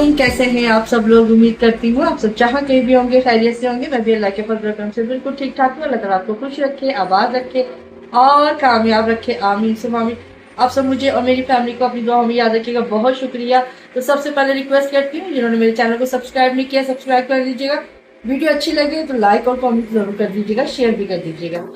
वालेकुम, कैसे हैं आप सब लोग। उम्मीद करती हूँ आप सब जहाँ कहीं भी होंगे खैरियत से होंगे। मैं भी अल्लाह के फजल करम से बिल्कुल ठीक ठाक हूँ। अल्लाह ताला आपको खुश रखे, आबाद रखे और कामयाब रखे, आमीन सुम्मा आमीन। आप सब मुझे और मेरी फैमिली को अपनी दुआओं में याद रखिएगा। बहुत शुक्रिया। तो सबसे पहले रिक्वेस्ट करती हूँ, जिन्होंने मेरे चैनल को सब्सक्राइब नहीं किया, सब्सक्राइब कर दीजिएगा। वीडियो अच्छी लगे तो लाइक और कॉमेंट जरूर कर दीजिएगा, शेयर भी कर दीजिएगा।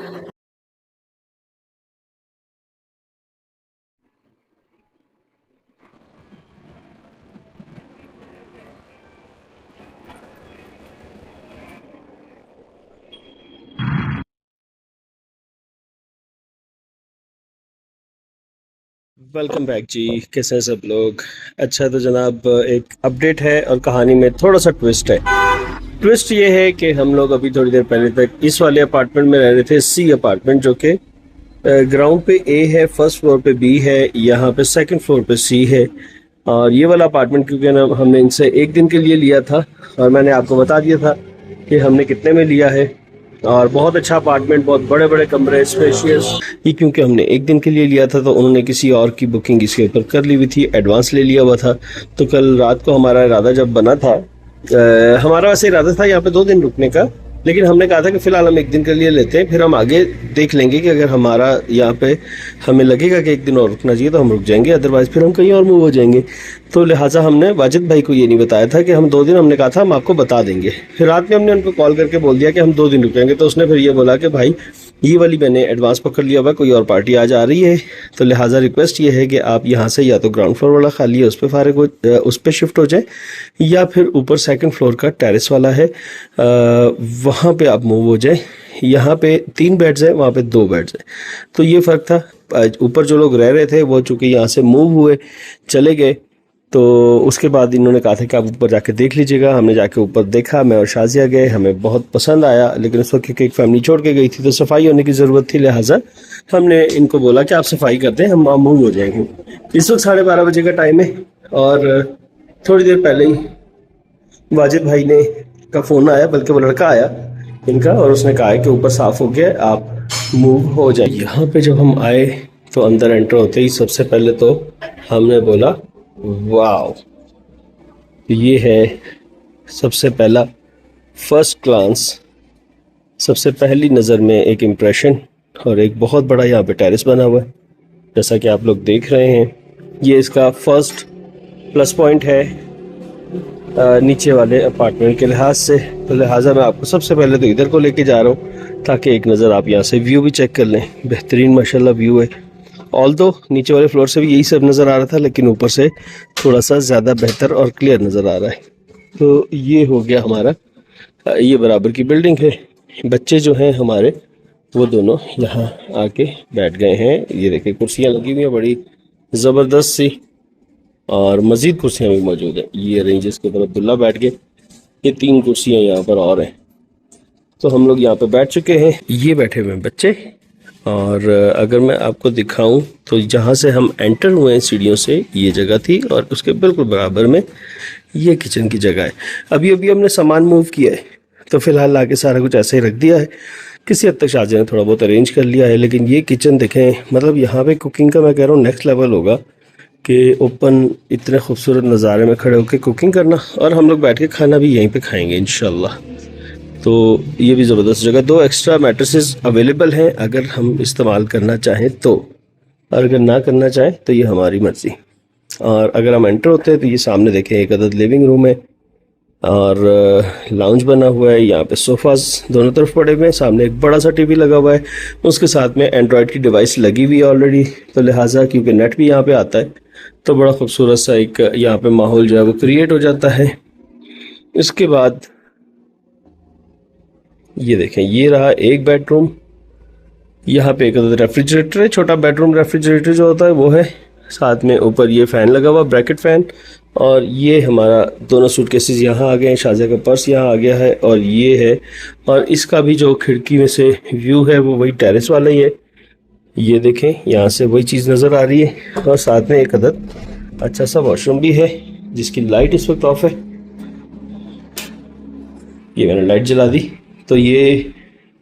वेलकम बैक जी। कैसे हैं सब लोग। अच्छा तो जनाब एक अपडेट है और कहानी में थोड़ा सा ट्विस्ट है। ट्विस्ट ये है कि हम लोग अभी थोड़ी देर पहले तक इस वाले अपार्टमेंट में रह रहे थे, सी अपार्टमेंट, जो कि ग्राउंड पे ए है, फर्स्ट फ्लोर पे बी है, यहाँ पे सेकंड फ्लोर पे सी है। और ये वाला अपार्टमेंट क्योंकि ना हमने इनसे एक दिन के लिए लिया था और मैंने आपको बता दिया था कि हमने कितने में लिया है। और बहुत अच्छा अपार्टमेंट, बहुत बड़े बड़े कमरे, स्पेशियस। ये क्योंकि हमने एक दिन के लिए लिया था तो उन्होंने किसी और की बुकिंग इसके ऊपर कर ली हुई थी, एडवांस ले लिया हुआ था। तो कल रात को हमारा इरादा जब बना था, हमारा वैसे इरादा था यहाँ पे 2 दिन रुकने का, लेकिन हमने कहा था कि फिलहाल हम एक दिन के लिए लेते हैं, फिर हम आगे देख लेंगे कि अगर हमारा यहाँ पे हमें लगेगा कि एक दिन और रुकना चाहिए तो हम रुक जाएंगे, अदरवाइज फिर हम कहीं और मूव हो जाएंगे। तो लिहाजा हमने वाजिद भाई को ये नहीं बताया था कि हम 2 दिन, हमने कहा था हम आपको बता देंगे। फिर रात में हमने उनको कॉल करके बोल दिया कि हम 2 दिन रुकेंगे, तो उसने फिर ये बोला कि भाई ये वाली मैंने एडवांस पकड़ लिया हुआ, कोई और पार्टी आज आ रही है, तो लिहाजा रिक्वेस्ट ये है कि आप यहाँ से या तो ग्राउंड फ्लोर वाला खाली है उस पर फारिग हो, उस पर शिफ्ट हो जाए, या फिर ऊपर सेकंड फ्लोर का टेरेस वाला है वहाँ पे आप मूव हो जाए। यहाँ पे 3 बेड्स हैं, वहाँ पे 2 बेड्स हैं। तो ये फ़र्क था। ऊपर जो लोग रह रहे थे वो चूँकि यहाँ से मूव हुए चले गए, तो उसके बाद इन्होंने कहा था कि आप ऊपर जाके देख लीजिएगा। हमने जाके ऊपर देखा, मैं और शाजिया गए, हमें बहुत पसंद आया, लेकिन उस वक्त क्योंकि एक फैमिली छोड़ के गई थी तो सफाई होने की ज़रूरत थी, लिहाजा हमने इनको बोला कि आप सफाई कर दें, हम मूव हो जाएंगे। इस वक्त 12:30 बजे का टाइम है और थोड़ी देर पहले ही वाजिद भाई ने का फ़ोन आया, बल्कि वो लड़का आया इनका, और उसने कहा है कि ऊपर साफ़ हो गया, आप मूव हो जाइए। यहाँ पे जब हम आए तो अंदर एंटर होते ही सबसे पहले तो हमने बोला वाओ, ये है सबसे पहला फर्स्ट ग्लांस, सबसे पहली नज़र में एक इम्प्रेशन। और एक बहुत बड़ा यहाँ पे टेरेस बना हुआ है जैसा कि आप लोग देख रहे हैं। ये इसका फर्स्ट प्लस पॉइंट है नीचे वाले अपार्टमेंट के लिहाज से। तो लिहाजा मैं आपको सबसे पहले तो इधर को लेके जा रहा हूँ ताकि एक नज़र आप यहाँ से व्यू भी चेक कर लें। बेहतरीन माशाल्लाह व्यू है। ऑल्दो नीचे वाले फ्लोर से भी यही सब नज़र आ रहा था, लेकिन ऊपर से थोड़ा सा ज़्यादा बेहतर और क्लियर नज़र आ रहा है। तो ये हो गया हमारा, ये बराबर की बिल्डिंग है। बच्चे जो हैं हमारे वो दोनों यहाँ आके बैठ गए हैं। ये देखिए कुर्सियाँ लगी हुई हैं बड़ी ज़बरदस्त सी, और मज़ीद कुर्सियाँ भी मौजूद हैं। ये अरेंजेस के ऊपर अब्दुल्ला बैठ गए, ये 3 कुर्सियाँ यहाँ पर और हैं। तो हम लोग यहाँ पे बैठ चुके हैं, ये बैठे हुए हैं बच्चे। और अगर मैं आपको दिखाऊं तो जहाँ से हम एंटर हुए हैं सीढ़ियों से ये जगह थी, और उसके बिल्कुल बराबर में ये किचन की जगह है। अभी अभी हमने सामान मूव किया है तो फ़िलहाल लाके सारा कुछ ऐसे ही रख दिया है। किसी हद तक शाहजहाँ ने थोड़ा बहुत अरेंज कर लिया है, लेकिन ये किचन देखें, मतलब यहाँ पे कुकिंग का मैं कह रहा हूँ नेक्स्ट लेवल होगा कि ओपन इतने खूबसूरत नज़ारे में खड़े होकर कुकिंग करना, और हम लोग बैठ के खाना भी यहीं पे खाएंगे इंशाल्लाह। तो ये भी ज़बरदस्त जगह। 2 एक्स्ट्रा मैट्रेसेस अवेलेबल हैं अगर हम इस्तेमाल करना चाहें तो, और अगर ना करना चाहें तो ये हमारी मर्ज़ी। और अगर हम एंटर होते हैं तो ये सामने देखें एक अदद लिविंग रूम है और लाउंज बना हुआ है। यहाँ पे सोफ़ाज़ दोनों तरफ पड़े हुए हैं, सामने एक बड़ा सा टीवी लगा हुआ है, उसके साथ में एंड्रॉयड की डिवाइस लगी हुई है ऑलरेडी। तो लिहाजा क्योंकि नेट भी यहाँ पे आता है तो बड़ा खूबसूरत सा एक यहाँ पे माहौल जो है वो क्रिएट हो जाता है। इसके बाद ये देखें, ये रहा एक बेडरूम। यहाँ पे एक रेफ्रिजरेटर है, छोटा बेडरूम रेफ्रिजरेटर जो होता है वो है। साथ में ऊपर ये फ़ैन लगा हुआ, ब्रैकेट फ़ैन। और ये हमारा दोनों सूटकेसेस यहाँ आ गए हैं, शाज़िया का पर्स यहाँ आ गया है, और ये है। और इसका भी जो खिड़की में से व्यू है वो वही टेरेस वाला ही है। ये देखें, यहाँ से वही चीज़ नज़र आ रही है। और साथ में एक अदद अच्छा सा वॉशरूम भी है जिसकी लाइट इस वक्त ऑफ है। ये मैंने लाइट जला दी। तो ये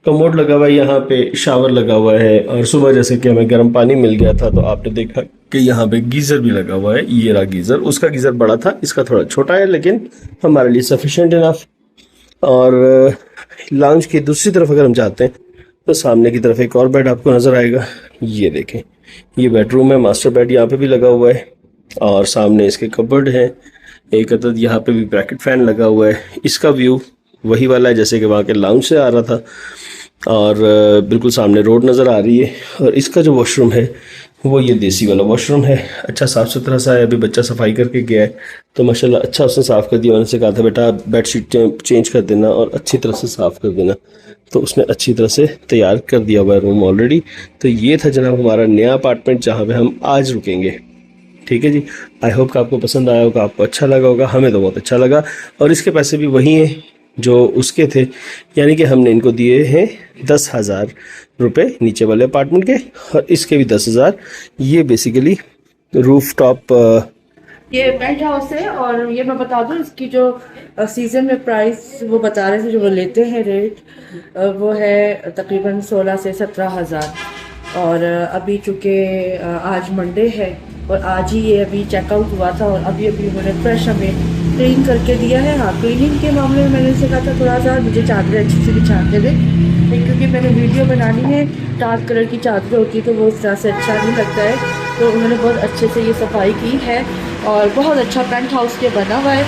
कमोड लगा हुआ है, यहाँ पे शावर लगा हुआ है, और सुबह जैसे कि हमें गर्म पानी मिल गया था तो आपने देखा कि यहाँ पे गीज़र भी लगा हुआ है। ये रहा गीज़र, उसका गीज़र बड़ा था, इसका थोड़ा छोटा है, लेकिन हमारे लिए सफिशिएंट इनफ। और लाउंज की दूसरी तरफ अगर हम जाते हैं तो सामने की तरफ एक और बेड आपको नज़र आएगा। ये देखें, ये बेडरूम है, मास्टर बेड यहाँ पे भी लगा हुआ है और सामने इसके कबर्ड है। एक अदद यहाँ पे भी ब्रैकेट फैन लगा हुआ है। इसका व्यू वही वाला है जैसे कि वहाँ के लाउंज से आ रहा था और बिल्कुल सामने रोड नज़र आ रही है। और इसका जो वॉशरूम है वो ये देसी वाला वॉशरूम है, अच्छा साफ़ सुथरा सा है। अभी बच्चा सफाई करके गया है तो माशाल्लाह अच्छा उसने साफ़ कर दिया। मैंने से कहा था बेटा बेडशीट चेंज कर देना और अच्छी तरह से साफ़ कर देना, तो उसने अच्छी तरह से तैयार कर दिया हुआ है रूम ऑलरेडी। तो ये था जनाब हमारा नया अपार्टमेंट जहाँ पे हम आज रुकेंगे। ठीक है जी, आई होप कि आपको पसंद आया होगा, आपको अच्छा लगा होगा। हमें तो बहुत अच्छा लगा और इसके पैसे भी वही हैं जो उसके थे, यानी कि हमने इनको दिए हैं 10,000 रुपये नीचे वाले अपार्टमेंट के और इसके भी 10,000। ये बेसिकली रूफ टॉप ये पेंट हाउस है और ये मैं बता दूं इसकी जो सीजन में प्राइस वो बता रहे थे जो वो लेते हैं रेट, वो है तकरीबन 16 से 17,000। और अभी चूँकि आज मंडे है और आज ही ये अभी चेकआउट हुआ था और अभी उन्होंने फ्रेश हमें क्लीन करके दिया है। हाँ, क्लीनिंग के मामले में मैंने उनसे कहा था थोड़ा सा मुझे चादरें अच्छी से बिछा के दे, क्योंकि मैंने वीडियो बनानी है, डार्क कलर की चादरें होती है तो वो उस तरह से अच्छा नहीं लगता है। तो उन्होंने बहुत अच्छे से ये सफाई की है और बहुत अच्छा पेंट हाउस के बना हुआ है,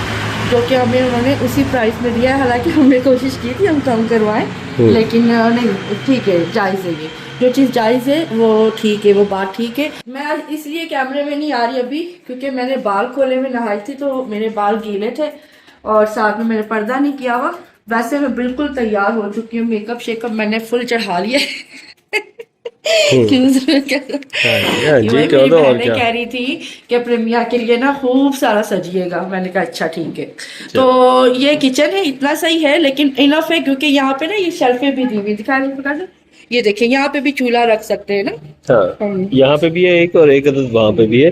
जो कि हमें उन्होंने उसी प्राइस में दिया है। हालांकि हमने कोशिश की थी हम कम करवाएं, लेकिन नहीं, ठीक है, जायज़ है, ये जो चीज़ जायज़ है वो ठीक है, वो बात ठीक है। मैं आज इसलिए कैमरे में नहीं आ रही अभी क्योंकि मैंने बाल खोले में नहाई थी तो मेरे बाल गीले थे और साथ में मैंने पर्दा नहीं किया हुआ। वैसे मैं बिल्कुल तैयार हो चुकी हूँ, मेकअप शेकअप मैंने फुल चढ़ा लिया कह रही थी कि प्रेमिया के लिए ना खूब सारा सजिएगा। मैंने कहा अच्छा ठीक है। तो ये किचन है, इतना सही है, लेकिन इनफ है क्योंकि यहाँ पे ना ये शेल्फे भी दी हुई दिखाई, ये देखिए यहाँ पे भी चूल्हा रख सकते हैं ना। हाँ, यहाँ पे भी है एक और एक अदद वहाँ पे भी है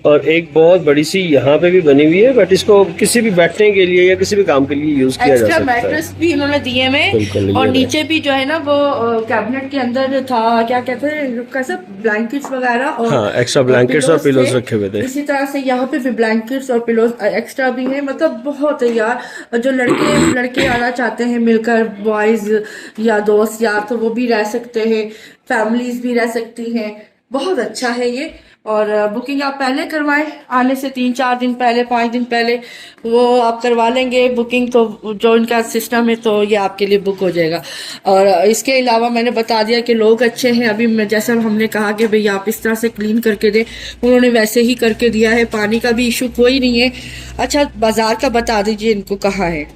और एक बहुत बड़ी सी यहाँ पे भी बनी हुई है, बट इसको किसी भी बैठने के लिए या किसी भी काम के लिए यूज किया जा सकता है। मैट्रेस भी इन्होंने दिए में और नीचे भी जो है ना वो कैबिनेट के अंदर था, क्या कहते हैं, कैसे ब्लैंकेट्स वगैरह और हाँ, एक्स्ट्रा ब्लैंकेट्स और पिलोज रखे हुए थे। इसी तरह से यहाँ पे भी ब्लैंकेट्स और पिलोज एक्स्ट्रा भी है। मतलब बहुत है यार, जो लड़के आना चाहते हैं मिलकर, बॉयज या दोस्त यार, तो वो भी रह सकते हैं, फैमिलीज भी रह सकती हैं। बहुत अच्छा है ये। और बुकिंग आप पहले करवाएं, आने से 3-4 दिन पहले, 5 दिन पहले वो आप करवा लेंगे बुकिंग, तो जो इनका सिस्टम है तो ये आपके लिए बुक हो जाएगा। और इसके अलावा मैंने बता दिया कि लोग अच्छे हैं। अभी जैसा हमने कहा कि भाई आप इस तरह से क्लीन करके दें, उन्होंने वैसे ही करके दिया है। पानी का भी इशू कोई नहीं है। अच्छा, बाजार का बता दीजिए इनको कहाँ है।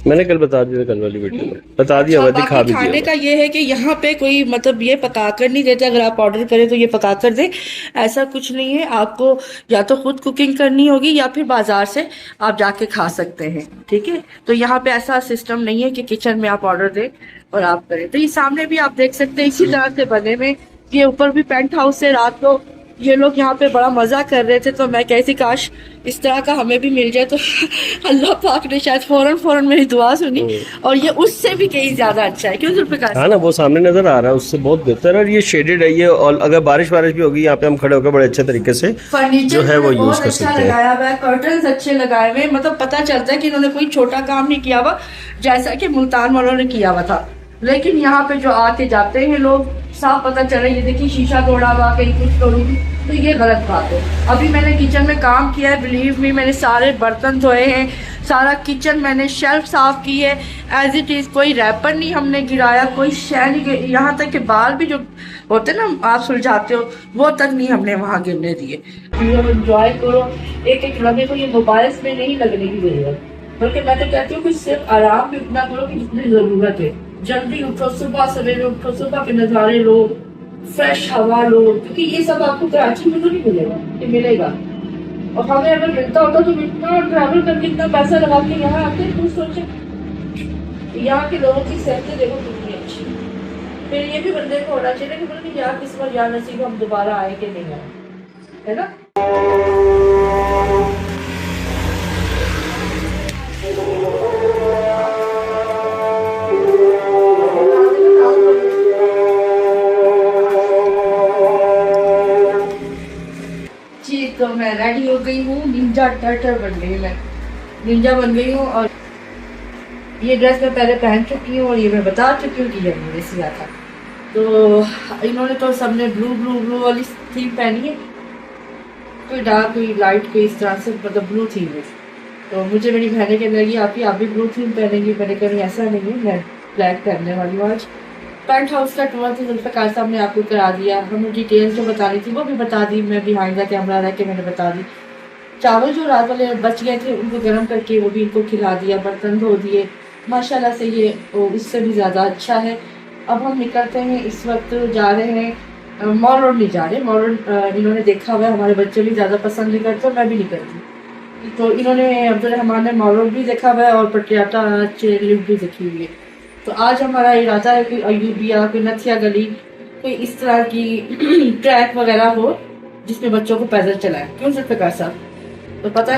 मैंने कल बता दिया, कल वाली वीडियो में बता दिया, मैं दिखा भी दिया। खाने का ये है कि यहाँ पे कोई मतलब ये पका कर नहीं देते। अगर आप ऑर्डर करें तो ये पका कर दे, ऐसा कुछ नहीं है। आपको या तो खुद कुकिंग करनी होगी या फिर बाजार से आप जाके खा सकते हैं। ठीक है, तो यहाँ पे ऐसा सिस्टम नहीं है कि किचन में आप ऑर्डर दें और आप करें। तो ये सामने भी आप देख सकते हैं इसी तरह से बने में, ये ऊपर भी पेंट हाउस है। रात को ये लोग यहाँ पे बड़ा मजा कर रहे थे तो मैं कहती काश इस तरह का हमें भी मिल जाए। तो अल्लाह पाक ने शायद फौरन मेरी दुआ सुनी और ये उससे भी कहीं ज्यादा अच्छा है। क्यों जुल्फिकार? हाँ ना, वो सामने नजर आ रहा है, उससे बहुत बेहतर है। और ये शेडेड है ये, और अगर बारिश भी होगी यहाँ पे हम खड़े होकर बड़े अच्छे तरीके से फर्नीचर जो है वो यूज कर अच्छा सकते हैं। लगाया हुआ है, कर्टन्स अच्छे लगाए हुए, मतलब पता चलता है कि इन्होंने कोई छोटा काम नहीं किया हुआ जैसा कि मुल्तान वालों ने किया हुआ था। लेकिन यहाँ पे जो आते जाते हैं लोग, साफ पता चल रहा है। ये देखिए शीशा तोड़ा हुआ, कहीं कुछ तोड़ूंगी, तो ये गलत बात है। अभी मैंने किचन में काम किया है, बिलीव मी, मैंने सारे बर्तन धोए हैं, सारा किचन मैंने शेल्फ साफ की है एज इट इज। कोई रैपर नहीं हमने गिराया, कोई शय नहीं, यहाँ तक के बाल भी जो होते ना आप सुलझाते हो वो तक नहीं हमने वहाँ गिरने दिए। एंजॉय करो, एक लगे, को ये मोबाइल्स में नहीं लगने की जरूरत, बल्कि मैं तो कहती हूँ कि सिर्फ आराम भी उतना करो कि जितनी जरूरत है। जल्दी उठो, सुबह सवेरे उठो, सुबह के नज़ारे लो, फ्रेश हवा लो, क्योंकि ये सब आपको कराची में तो नहीं मिलेगा, ये मिलेगा। और हमें अगर मिलता होता तो इतना ट्रैवल करके इतना पैसा लगा के यहाँ आते, तो सोचे यहाँ के लोगों की सेहतें देखो कितनी अच्छी। फिर ये भी बंदे को होना चाहिए कि बोले यार किस्मत या नसीब हम दोबारा आए कि नहीं आए, है ना। तो मैं रेडी हो गई हूँ, निंजा टर्टर बन गई, मैं निंजा बन गई हूँ। और ये ड्रेस मैं पहले पहन चुकी हूँ और ये मैं बता चुकी हूँ कि ये मैंने सिया था। तो इन्होंने तो सबने ब्लू ब्लू ब्लू वाली थीम पहनी है, कोई डार्क कोई लाइट कोई इस तरह से, मतलब ब्लू थीम है। तो मुझे मेरी बहनें कहने लगी आप भी ब्लू थीम पहनेंगी, मैंने कहा ऐसा नहीं है, मैं ब्लैक पहनने वाली हूँ आज। पेंट हाउस का टूर तो जुल्फ़िकार साहब ने आपको करा दिया, हमें डिटेल्स जो बतानी थी वो भी बता दी, मैं बिहाइंड द कैमरा रह के मैंने बता दी। चावल जो रात वाले बच गए थे उनको गर्म करके वो भी इनको खिला दिया, बर्तन धो दिए, माशाल्लाह से ये इससे भी ज़्यादा अच्छा है। अब हम निकलते हैं, इस वक्त जा रहे हैं मॉल रोड नहीं जा रहे, मॉल रोड इन्होंने देखा हुआ है, हमारे बच्चे भी ज़्यादा पसंद नहीं करते, मैं भी नहीं करती। तो इन्होंने अब्दुल रहमान ने मॉल रोड भी देखा हुआ है और पटियाला चेयर लिफ्ट भी देखी हुई है। तो आज हमारा इरादा है कि अयूबिया कोई नथिया गली कोई इस तरह की ट्रैक वगैरह हो जिसमें बच्चों को पैदल चलाएं, क्यों जुल्फ़िकार साहब? तो पता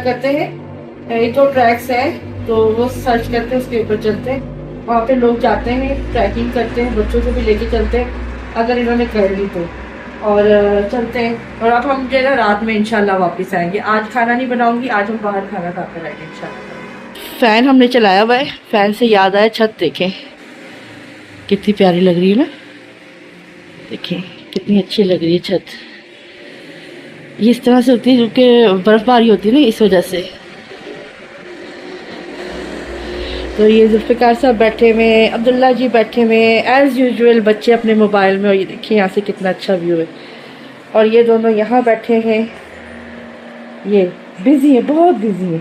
करते हैं एक तो ट्रैक्स है तो वो सर्च करते हैं, उसके ऊपर चलते हैं, वहाँ पे लोग जाते हैं ट्रैकिंग करते हैं, बच्चों को भी लेके चलते हैं अगर इन्होंने कर ली तो, और चलते हैं। और अब हम जो है रात में इंशाल्लाह वापस आएंगे, आज खाना नहीं बनाऊंगी, आज हम बाहर खाना खा कर आएंगे इंशाल्लाह। फ़ैन हमने चलाया हुआ है, फ़ैन से याद आया छत देखें कितनी प्यारी लग रही है ना, देखें कितनी अच्छी लग रही है छत। ये इस तरह से होती है क्योंकि बर्फबारी होती है ना, इस वजह से। तो ये जुल्फ़िकार साहब बैठे हुए, अब्दुल्ला जी बैठे हुए, एज़ यूजुअल बच्चे अपने मोबाइल में, और ये देखिए यहाँ से कितना अच्छा व्यू है। और ये दोनों यहाँ बैठे हैं, ये बिज़ी है, बहुत बिज़ी है।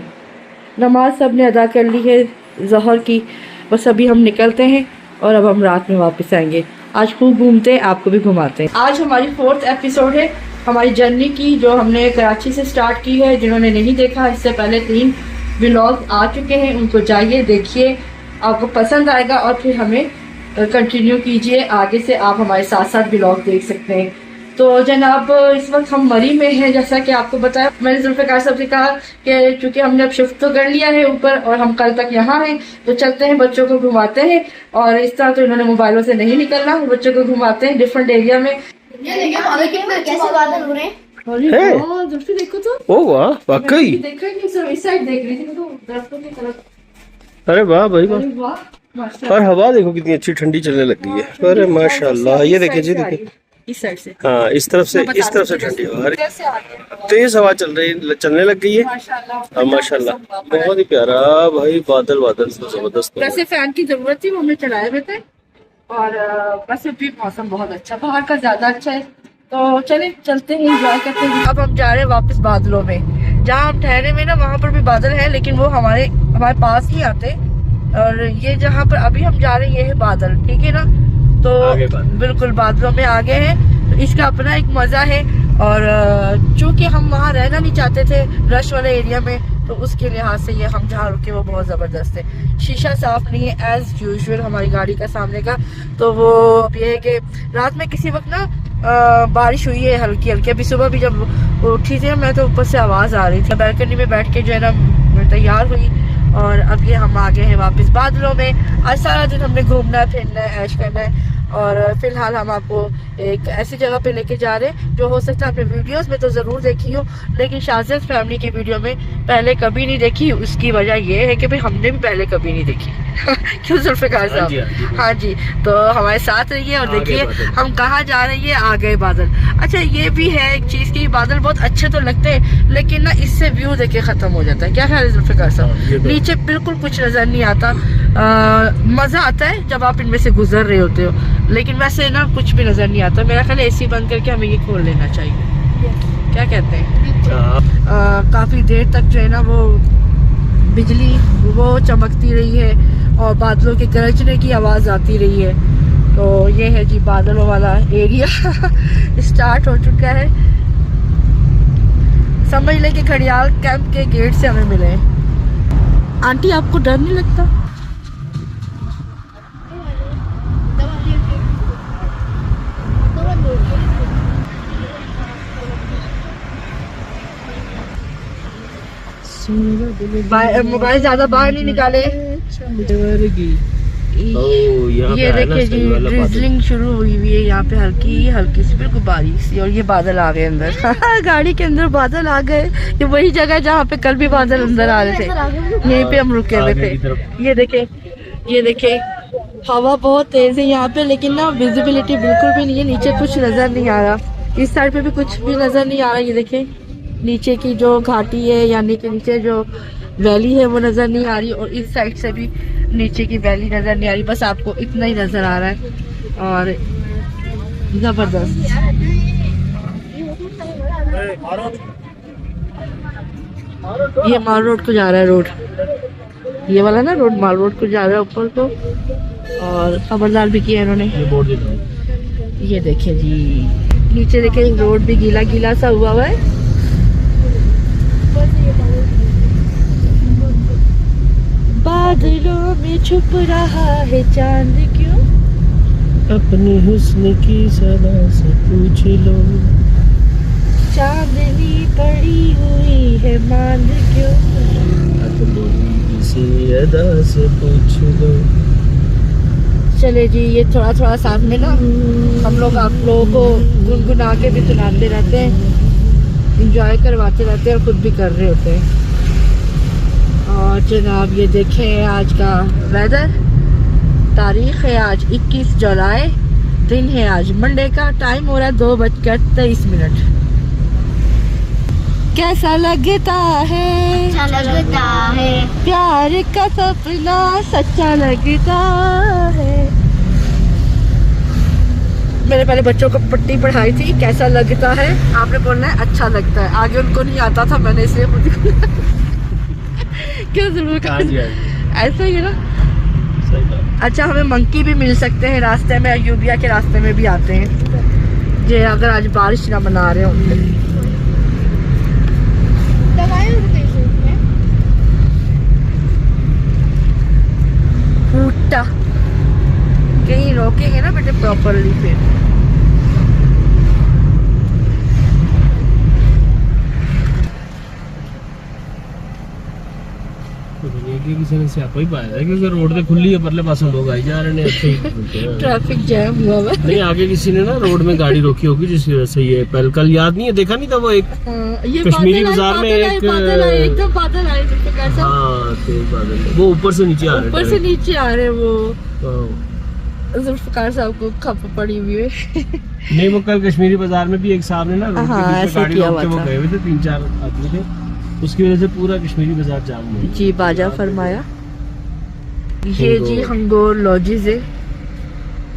नमाज सब ने अदा कर ली है ज़ोहर की, बस अभी हम निकलते हैं और अब हम रात में वापस आएंगे। आज खूब घूमते हैं, आपको भी घुमाते हैं। आज हमारी 4th एपिसोड है हमारी जर्नी की, जो हमने कराची से स्टार्ट की है। जिन्होंने नहीं देखा, इससे पहले 3 व्लॉग आ चुके हैं, उनको जाइए देखिए, आपको पसंद आएगा और फिर हमें कंटिन्यू कीजिए, आगे से आप हमारे साथ साथ व्लॉग देख सकते हैं। तो जनाब इस वक्त हम मरी में हैं, जैसा कि आपको बताया, मैंने जुल्फ़िकार साहब से कहा कि चूँकि हमने अब शिफ्ट तो कर लिया है ऊपर और हम कल तक यहाँ हैं, तो चलते हैं बच्चों को घुमाते हैं। और इस तरह तो इन्होंने मोबाइलों से नहीं निकलना, बच्चों को घुमाते हैं डिफरेंट एरिया में। कैसे बादल हो रहे हैं? देखो तो, ओ वाह वाकई, देखा नहीं, सिर्फ इस साइड देख रही थी तो दरख्तों की तरफ। अरे वाह भाई वाह, वाह माशाल्लाह। और हवा देखो कितनी अच्छी ठंडी चलने लगी है, अरे माशाल्लाह। ये देखिए जी, देखिए इस साइड से, हाँ इस तरफ से ठंडी हवा, तेज हवा चलने लग गई है माशाल्लाह। और माशाल्लाह बहुत ही प्यारा भाई, बादल बादल से जबरदस्त। वैसे फैन की जरूरत थी, वो हमने चलाए हुए थे, और बस भी मौसम बहुत अच्छा, बाहर का ज्यादा अच्छा है। तो चले चलते हैं, एंजॉय करते हैं। अब हम जा रहे हैं वापस बादलों में, जहाँ हम ठहरे में ना वहाँ पर भी बादल है, लेकिन वो हमारे पास नहीं आते। और ये जहाँ पर अभी हम जा रहे हैं ये है बादल, ठीक है ना, तो बिल्कुल बादलों में आ गए हैं, तो इसका अपना एक मजा है। और चूंकि हम वहाँ रहना नहीं चाहते थे रश वाले एरिया में, तो उसके लिहाज से ये हम जहाँ रुके वो बहुत ज़बरदस्त है। शीशा साफ नहीं है एज़ यूजुअल हमारी गाड़ी का सामने का, तो वो ये है कि रात में किसी वक्त ना बारिश हुई है हल्की हल्की। अभी सुबह भी जब उठी थी मैं तो ऊपर से आवाज़ आ रही थी, बैल्कनी में बैठ के जो है ना मैं तैयार हुई, और अब ये हम आ गए हैं वापस बादलों में। आज सारा दिन हमने घूमना है, फिरना है, ऐश करना है, और फिलहाल हम आपको एक ऐसी जगह पे लेके जा रहे हैं जो हो सकता है आपने वीडियोस में तो ज़रूर देखी हो, लेकिन शाज़िद फैमिली की वीडियो में पहले कभी नहीं देखी। उसकी वजह ये है कि भाई हमने भी पहले कभी नहीं देखी क्यों जुल्फ़िकार साहब? हाँ जी, तो हमारे साथ रहिए और देखिए हम कहाँ जा रहे हैं। आ गए बादल। अच्छा ये भी है एक चीज़ की, बादल बहुत अच्छे तो लगते हैं, लेकिन ना इससे व्यू देखे ख़त्म हो जाता है। क्या ख्याल है जुल्फ़िकार साहब? नीचे बिल्कुल कुछ नज़र नहीं आता। मज़ा आता है जब आप इनमें से गुजर रहे होते हो, लेकिन वैसे ना कुछ भी नज़र नहीं आता। मेरा ख्याल एसी बंद करके हमें ये खोल लेना चाहिए, क्या कहते हैं? काफ़ी देर तक जो है ना वो बिजली वो चमकती रही है और बादलों के गरजने की आवाज़ आती रही है। तो ये है जी बादलों वाला एरिया स्टार्ट हो चुका है। समझ लें कि खड़ियाल कैंप के गेट से हमें मिले। आंटी आपको डर नहीं लगता? मोबाइल ज्यादा बाहर नहीं निकाले। ओह, यहाँ पे ये आया ना देखिए सही जी, वाला बादल। ड्रिजलिंग शुरू हुई हुई है यहाँ पे, हल्की हल्की सी बिल्कुल बारीक सी, और ये बादल आ गए अंदर। गाड़ी के अंदर बादल आ गए। ये वही जगह है जहाँ पे कल भी बादल अंदर आ रहे थे, यहीं पे हम रुके हुए आगे की थे। तरफ। ये देखे हवा बहुत तेज है यहाँ पे, लेकिन ना विजिबिलिटी बिल्कुल भी नहीं है, नीचे कुछ नजर नहीं आ रहा। इस साइड पे भी कुछ भी नजर नहीं आ रहा। ये देखे नीचे की जो घाटी है, यानी कि नीचे जो वैली है वो नजर नहीं आ रही, और इस साइड से भी नीचे की वैली नजर नहीं आ रही। बस आपको इतना ही नजर आ रहा है, और जबरदस्त। ये माल रोड को जा रहा है, रोड ये वाला ना, रोड माल रोड को जा रहा है ऊपर को, और खबरदार भी किया इन्होंने। ये बोर्ड दिख रहा है। ये देखिए जी, नीचे देखिए रोड भी गीला गीला सा हुआ है। बादलों में छुप रहा है चांद क्यों, अपने हुस्न की सदा से पूछ लो, चांदनी पड़ी हुई है मांद क्यों। किसी अदा से पूछ लो। चले जी, ये थोड़ा थोड़ा साथ में ना हम लोग आप लोगों को गुनगुना के भी सुनाते रहते हैं, इंजॉय करवाते रहते हैं, और खुद भी कर रहे होते हैं। और जनाब ये देखें आज का वेदर, तारीख है आज 21 जुलाई, दिन है आज मंडे का, टाइम हो रहा है 2:23। कैसा लगता है, अच्छा लगता है, प्यार का सपना सच्चा लगता है। मैंने पहले बच्चों को पट्टी पढ़ाई थी, कैसा लगता है, आपने बोलना है अच्छा लगता है। आगे उनको नहीं आता था, मैंने इसलिए क्यों जरूर कहाँ जी आए? ऐसा ही है ना। सही बात। अच्छा, हमें मंकी भी मिल सकते हैं रास्ते में, अयूबिया के रास्ते में भी आते हैं, जे अगर आज बारिश ना मना रहे होंगे। फूटा कहीं रोकेंगे ना बेटे प्रॉपरली फिर। किसी ने स्यापा ही पाया था, क्योंकि रोड पे खुली है, परले पास लोग आई जा रहे हैं। ट्रैफिक जैम हुआ हुआ है। नहीं, आगे किसी ने ना रोड में गाड़ी रोकी होगी, जिसकी वजह से ये पहले कल याद नहीं है, देखा नहीं था वो एक ये कश्मीरी बादल आए, बाजार में बादल आए, एक बादल आए, एकदम बादल आए जैसे कैसा हाँ तेज बादल, वो ऊपर से नीचे आ रहे ऊपर से नीचे आ रहे हैं। वो हाँ। जुल्फकार साहब को खप पड़ी हुई है। नहीं, वो कल कश्मीरी बाजार में भी एक साहब ने ना रोड हाँ, के बीच में ऐसा गाड़ी किया रोक के हुआ वो था। गए हुए थे, 3-4 आदमी थे, उसकी वजह से पूरा कश्मीरी बाजार जाम हो गया। जी बाजा फरमाया। ये जी हंगोर लॉजेस है,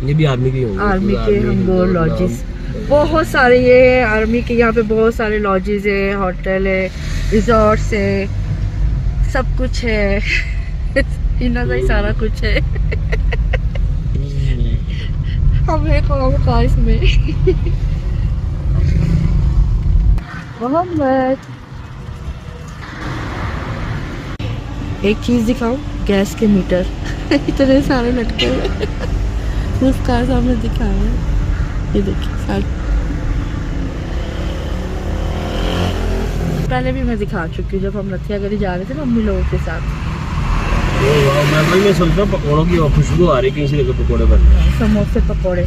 ये भी आर्मी के होंगे, आर्मी पूरा के आर्मी हंगोर नाम। लॉजेस, बहुत सारे ये है आर्मी के, यहाँ पे बहुत सारे लॉजेस है, होटल है, रिजॉर्ट्स है, सब कुछ है। इतना सा ही सारा कुछ है। हमें कहा इसमें। मोहम्मद, एक चीज दिखाऊं, गैस के मीटर इतने सारे लटके हुए। उस कार सामने दिखाया है, ये देखिए सारे। पहले भी मैं दिखा चुकी हूँ, जब हम रथियागढ़ी जा रहे थे ना मम्मी लोगों के साथ। मैं सोच रहा हूँ पकौड़ों की खुशबू आ रही, कहीं से लेकर पकौड़े बन रहे हैं। समोसे पकौड़े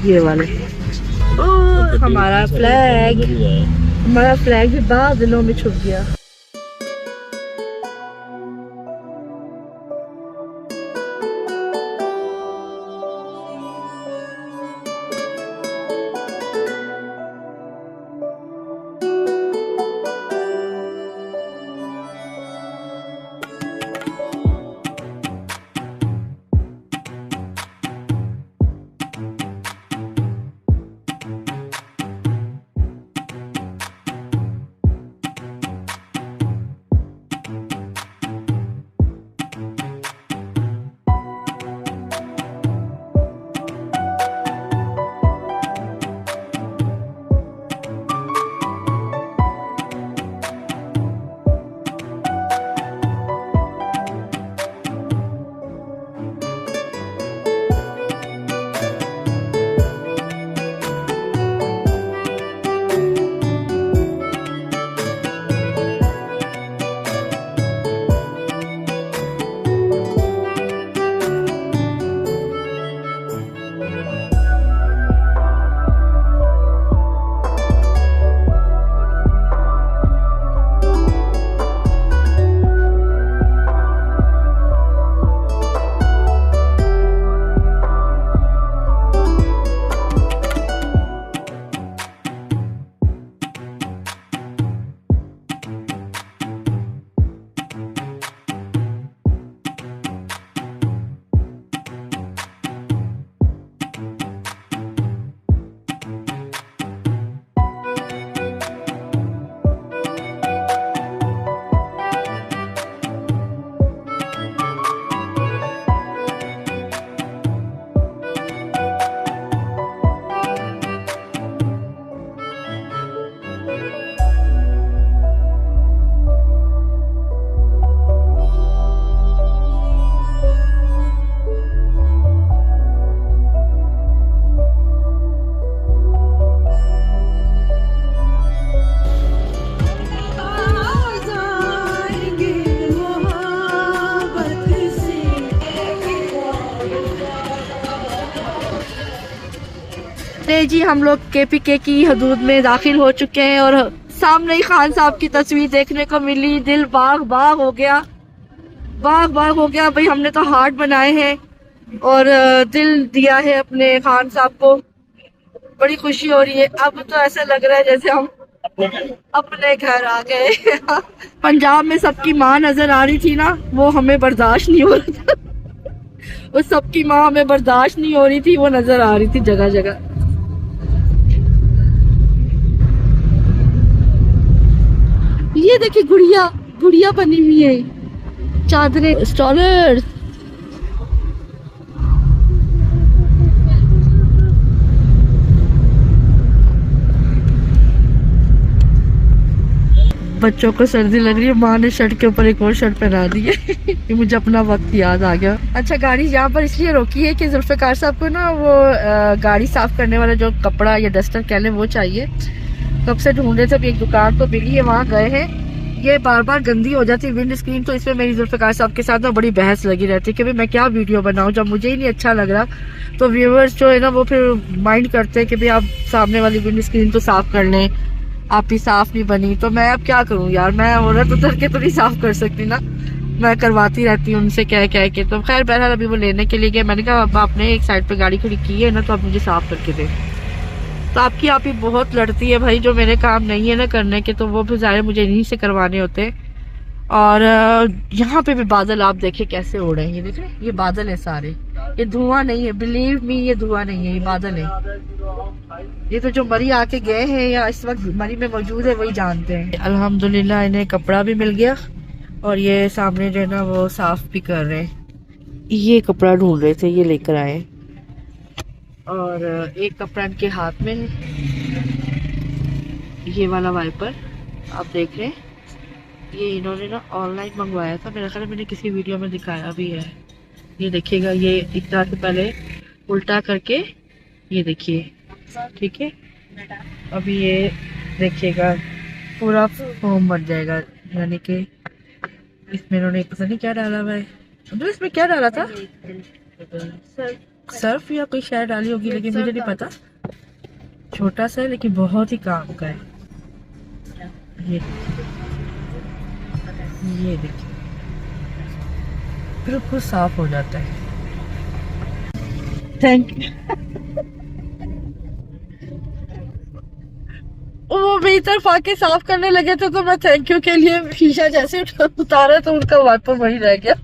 ये वाले। ओ, हमारा फ्लैग भी बादलों में छुप गया। नहीं जी, हम लोग KPK की हदूद में दाखिल हो चुके हैं और सामने ही खान साहब की तस्वीर देखने को मिली। दिल बाग बाग हो गया, बाग बाग हो गया भाई। हमने तो हार्ट बनाए हैं और दिल दिया है अपने खान साहब को। बड़ी खुशी हो रही है। अब तो ऐसा लग रहा है जैसे हम अपने घर आ गए। पंजाब में सबकी माँ नजर आ रही थी ना, वो हमें बर्दाश्त नहीं हो रहा था। वो सबकी माँ हमें बर्दाश्त नहीं हो रही थी, वो नजर आ रही थी जगह जगह। ये देखिए गुड़िया, गुड़िया बनी हुई है, चादरें, स्टॉलर। बच्चों को सर्दी लग रही है, माँ ने शर्ट के ऊपर एक और शर्ट पहना दी है। कि मुझे अपना वक्त याद आ गया। अच्छा, गाड़ी यहाँ पर इसलिए रोकी है कि जुल्फिकार साहब को ना वो गाड़ी साफ करने वाला जो कपड़ा या डस्टर कह लें वो चाहिए। कब से ढूंढ रहे थे, अभी एक दुकान तो मिली है, वहाँ गए हैं। ये बार बार गंदी हो जाती है विंड स्क्रीन, तो इसमें मेरी जुल्फिकार साहब के साथ ना बड़ी बहस लगी रहती है कि भाई मैं क्या वीडियो बनाऊं जब मुझे ही नहीं अच्छा लग रहा। तो व्यूअर्स जो है ना वो फिर माइंड करते हैं कि भाई आप सामने वाली विंड स्क्रीन तो साफ कर लें, आप ही साफ नहीं बनी। तो मैं अब क्या करूं यार, मैं औरत उतर के तो नहीं साफ कर सकती ना, मैं करवाती रहती हूँ उनसे कह कह के। तो खैर बहरहाल अभी वो लेने के लिए गया। मैंने कहा अब आपने एक साइड पे गाड़ी खड़ी की है ना, तो आप मुझे साफ करके दे। तो आपकी आप ही बहुत लड़ती है भाई, जो मेरे काम नहीं है ना करने के, तो वो भी ज़ाहिर मुझे इन्हीं से करवाने होते हैं। और यहाँ पे भी बादल आप देखे कैसे हो रहे हैं, ये देख रहे हैं, ये बादल है सारे, ये धुआं नहीं है, बिलीव मी ये धुआं नहीं है, ये बादल है। ये तो जो मरी आके गए हैं या इस वक्त मरी में मौजूद है वही जानते हैं। अल्हम्दुलिल्लाह इन्हें कपड़ा भी मिल गया और ये सामने जो है ना वो साफ भी कर रहे हैं। ये कपड़ा ढूंढ रहे थे, ये लेकर आए। और एक कपड़ा इनके हाथ में है, ये वाला वाइपर आप देख रहे हैं। ये इन्होंने ना ऑनलाइन मंगवाया था, मेरा ख्याल मैंने किसी वीडियो में दिखाया भी है। ये देखिएगा, ये एक तरह से पहले उल्टा करके ये देखिए, ठीक है। अभी ये देखिएगा पूरा फोम बन जाएगा, यानी कि इसमें इन्होंने पता नहीं क्या डाला हुआ है। तो इसमें क्या डाला था, सर्फ या कोई शय डाली होगी, लेकिन मुझे नहीं पता। छोटा सा है लेकिन बहुत ही काम का है। ये देखिए बिल्कुल साफ हो जाता है। Thank you. वो मेरी तरफ आके साफ करने लगे थे तो मैं थैंक यू के लिए शीशा जैसे उतारा तो उनका वाइपर वही रह गया।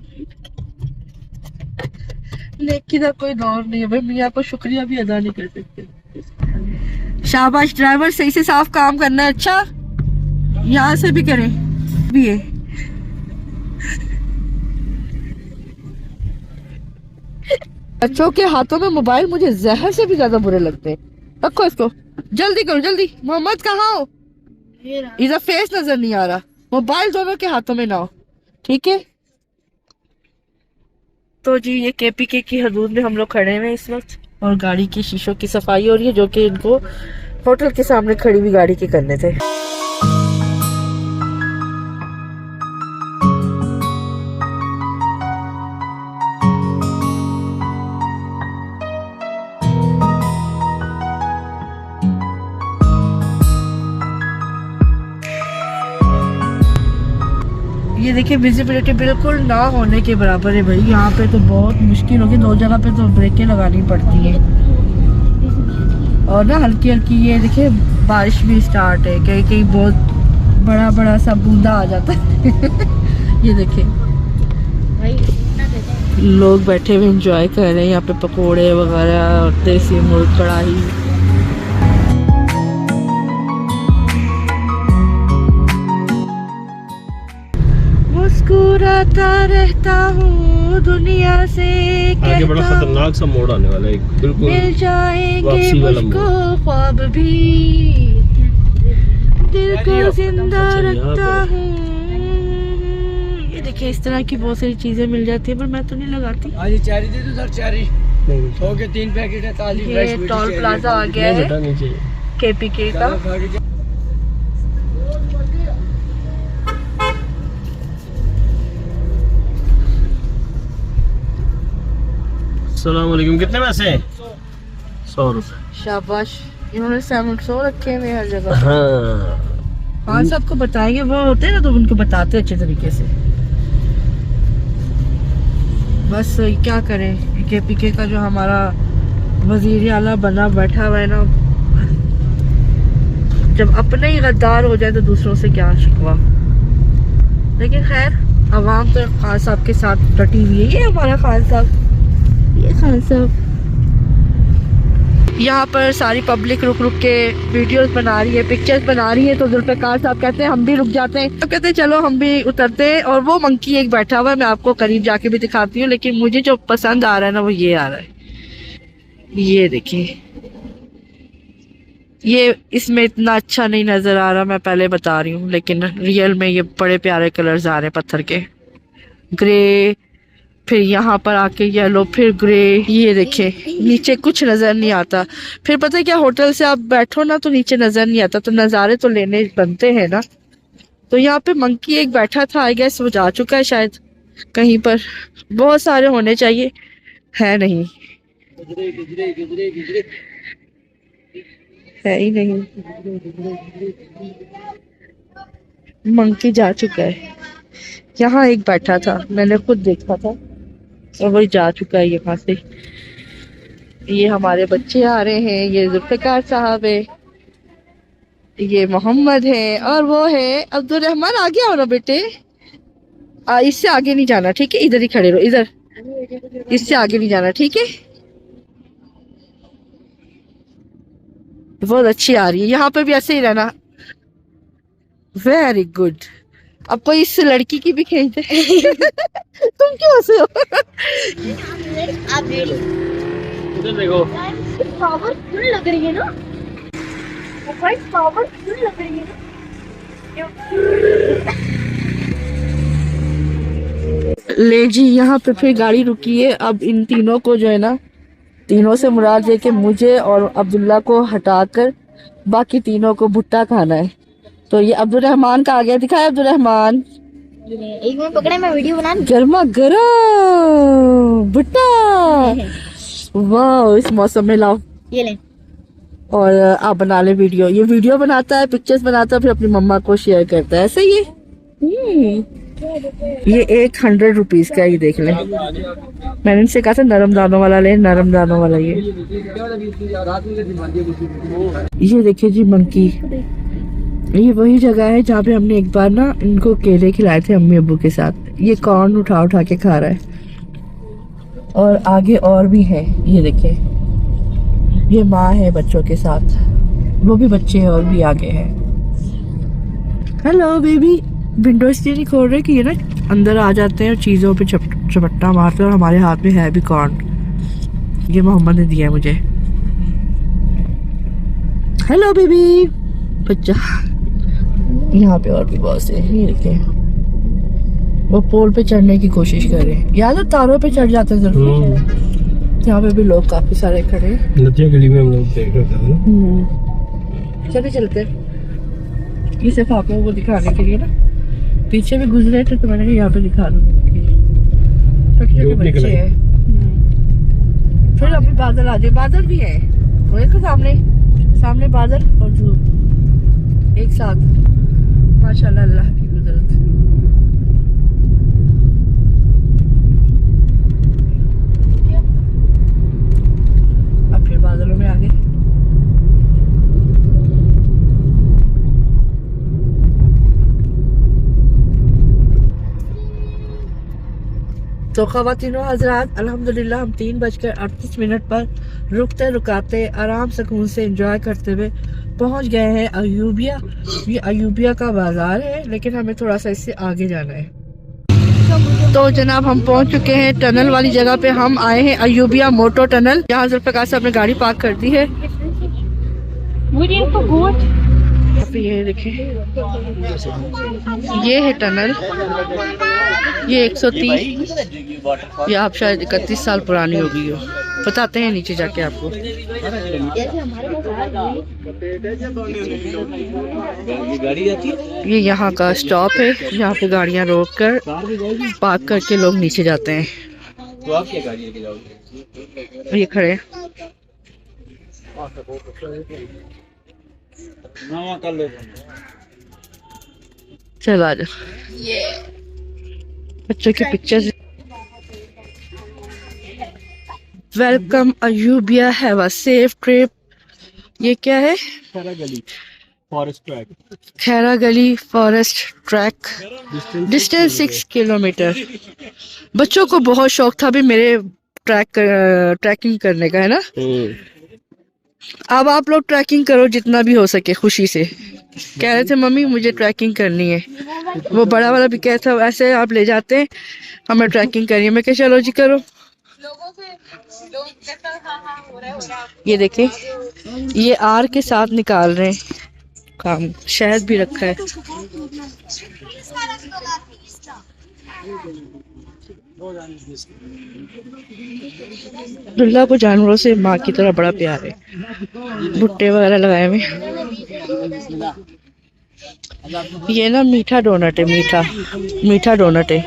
लेकिन अब कोई दौर नहीं है भाई, मियाँ को शुक्रिया भी अदा नहीं कर सकते। शाबाश ड्राइवर, सही से साफ काम करना है। अच्छा यहाँ से भी करें भी है। बच्चों के हाथों में मोबाइल मुझे जहर से भी ज्यादा बुरे लगते हैं। रखो इसको, जल्दी करो जल्दी। मोहम्मद कहाँ हो, इधर फेस नजर नहीं आ रहा। मोबाइल दोनों के हाथों में ना हो, ठीक है। तो जी ये KPK की हदूद में हम लोग खड़े हैं इस वक्त और गाड़ी की शीशों की सफाई हो रही है, जो कि इनको होटल के सामने खड़ी हुई गाड़ी के करने थे। ये देखिए विजिबिलिटी बिल्कुल ना होने के बराबर है भाई। यहाँ पे तो बहुत मुश्किल होगी, 2 जगह पे तो ब्रेकें लगानी पड़ती हैं। और ना हल्की हल्की ये देखिए बारिश भी स्टार्ट है, कहीं कहीं बहुत बड़ा बड़ा सा बूंदा आ जाता है। ये देखिए लोग बैठे हुए एंजॉय कर रहे हैं यहाँ पे, पकोड़े वगैरह, देसी मुर्ग, कढ़ाई। मुस्कुराता रहता हूँ दुनिया से, आगे बड़ा खतरनाक सा मोड़ आने वाला है, बिल्कुल मिल जाएंगे मुझको ख्वाब भी, दिल को जिंदा रखता हूँ। ये देखिए इस तरह की बहुत सारी चीजें मिल जाती है, पर मैं तो नहीं लगाती। चारी दे दो सर, चारी 100 के 3 पैकेट है। ताली ये टोल प्लाजा आ गया है KPK का। अस्सलाम वालेकुम। कितने पैसे? ₹100। शाबाश, इन्होंने 700 रखे हुए हर जगह। हाँ हाँ, सबको बताएंगे, वो होते हैं ना तो उनको बताते हैं अच्छे तरीके से। बस क्या करें, के पीके का जो हमारा वजीर आला बना बैठा हुआ है ना, जब अपने ही गद्दार हो जाए तो दूसरों से क्या शिकवा। लेकिन खैर, अवाम तो खान साहब के साथ डटी हुई है। ये हमारा खान साहब, ये खान साहब। यहाँ पर सारी पब्लिक रुक रुक के वीडियोस बना रही है, पिक्चर्स बना रही है। तो जुल्फ़िकार साहब कहते हैं हम भी रुक जाते हैं, तो कहते हैं चलो हम भी उतरते हैं। और वो मंकी एक बैठा हुआ है, मैं आपको करीब जाके भी दिखाती हूँ। लेकिन मुझे जो पसंद आ रहा है ना, वो ये आ रहा है। ये देखिए, ये इसमें इतना अच्छा नहीं नजर आ रहा, मैं पहले बता रही हूँ। लेकिन रियल में ये बड़े प्यारे कलर्स आ रहे हैं, पत्थर के, ग्रे, फिर यहाँ पर आके येलो, फिर ग्रे। ये देखे, नीचे कुछ नजर नहीं आता। फिर पता है क्या, होटल से आप बैठो ना तो नीचे नजर नहीं आता, तो नज़ारे तो लेने बनते हैं ना। तो यहाँ पे मंकी एक बैठा था, आई गेस वो जा चुका है शायद कहीं पर। बहुत सारे होने चाहिए, है नहीं, है ही नहीं। मंकी जा चुका है। यहाँ एक बैठा था, मैंने खुद देखा था, और वही जा चुका है यहाँ से। ये हमारे बच्चे आ रहे हैं, ये जुल्फ़िकार साहब है, ये मोहम्मद है, और वो है अब्दुल रहमान। आगे आओ ना बेटे, इससे आगे नहीं जाना, ठीक है? इधर ही खड़े रहो, इधर, इससे आगे नहीं जाना, ठीक है? बहुत अच्छी आ रही है, यहाँ पे भी ऐसे ही रहना। Very good. अब कोई इस लड़की की भी खींच दे। तुम क्यों हंसे हो? आप रेडी? इधर देखो, पावरफुल लग रही है ना, पावरफुल लग रही है ना। ले जी, यहाँ पे फिर गाड़ी रुकी है। अब इन तीनों को जो है ना, तीनों से मुराद है कि मुझे और अब्दुल्ला को हटाकर बाकी तीनों को भुट्टा खाना है। तो ये अब्दुल रहमान का आ गया, दिखाया अब्दुल रहमान। एक मिनट पकड़े, मैं वीडियो बना। गर्मा गर्म भुट्टा, वाह, इस मौसम में लाओ। ये ले। और आप बना ले वीडियो। ये वीडियो बनाता है, पिक्चर्स बनाता है, फिर अपनी मम्मा को शेयर करता है, ऐसे ही। ये 100 रुपीज का, ये देख ले। मैंने इनसे कहा था नरम दानों वाला ले, नरम दानों वाला। ये देखिए जी, मंकी। ये वही जगह है जहाँ पे हमने एक बार ना इनको केले खिलाए थे अम्मी अब्बू के साथ। ये कॉर्न उठा उठा के खा रहा है। और आगे और भी है, ये देखिए, ये माँ है बच्चों के साथ, वो भी बच्चे और भी आगे हैं। Hello baby. विंडो इसलिए नहीं खोल रहे कि ये ना अंदर आ जाते हैं और चीज़ों पे चपट्टा मारते हैं। और हमारे हाथ में है भी कॉर्न, ये मोहम्मद ने दिया है मुझे। हेलो बेबी बच्चा। यहाँ पे और भी बहुत से, ये देखिए, वो पोल पे चढ़ने की कोशिश कर रहे हैं। याद है तारों पे चढ़ जाते हैं जरूर। यहाँ पे भी लोग काफी सारे खड़े हैं। नदिया गली में हम लोग देख रहे थे ना। चले चलते, ये सिर्फ आप लोगों को दिखाने के लिए ना। पीछे भी गुजरे थे तो मैंने कहा यहाँ पे दिखा दूँ। छोटे छोटे बच्चे हैं। फिर अभी बादल आ जाए, बादल भी है वो देखो सामने, सामने बादल और धूप एक साथ। माशाल्लाह, अल्लाह की कुदरत। अब फिर बादलों में आ गए। तो ख़वातीनो हज़रात, अल्हम्दुलिल्लाह हम 3:38 पर रुकते रुकाते आराम सुकून से एंजॉय करते हुए पहुंच गए हैं अयूबिया। ये अयूबिया का बाजार है, लेकिन हमें थोड़ा सा इससे आगे जाना है। तो जनाब हम पहुंच चुके हैं टनल वाली जगह पे। हम आए हैं अयूबिया मोटो टनल। यहाँ जुल्फ़िकार साहब ने गाड़ी पार्क कर दी है। ये देखें, ये है टनल। ये 130, ये आप शायद 31 साल पुरानी होगी। हो बताते हैं नीचे जाके आपको। ये यहाँ का स्टॉप है, यहाँ पे गाड़ियाँ रोक कर पार्क करके लोग नीचे जाते हैं। तो आप क्या गाड़ी लेके जाओगे? ये खड़े, नवा कर ले चल आ जा, बच्चों की pictures. Welcome Ayubia, have a safe trip. ये क्या है? खैरा गली फॉरेस्ट ट्रैक, खैरा गली फॉरेस्ट ट्रैक, डिस्टेंस 6 किलोमीटर। बच्चों को बहुत शौक था भी मेरे ट्रैकिंग करने का, है ना। अब आप लोग ट्रैकिंग करो जितना भी हो सके खुशी से। कह रहे थे मम्मी मुझे ट्रैकिंग करनी है, वो बड़ा वाला भी कहता था ऐसे आप ले जाते हैं, हमें ट्रैकिंग करनी है। मैं कह चलो जी करो। ये देखिए, ये आर के साथ निकाल रहे हैं काम, शहद भी रखा है। दुल्ला को जानवरों से माँ की तरह बड़ा प्यार है। भुट्टे वगैरह लगाए हुए। ये ना मीठा डोनट है, मीठा मीठा डोनट है।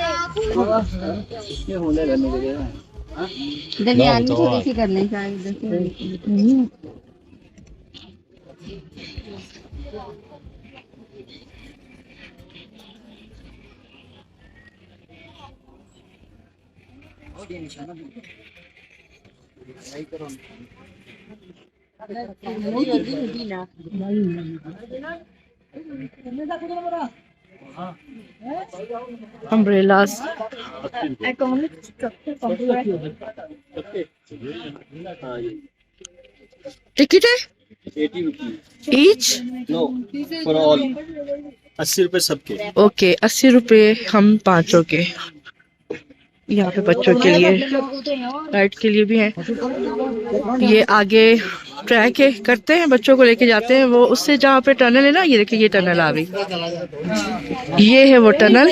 अम्ब्रेलास। टिकट है 80 rupees each. No for all, 80 रुपए सबके। ओके 80 रुपए हम पांचों के। यहाँ पे बच्चों के लिए राइड के लिए भी है। ये आगे ट्रैक है, करते हैं बच्चों को लेके जाते हैं वो उससे जहाँ पे टनल है ना। ये देखिए ये टनल आ गई, ये है वो टनल।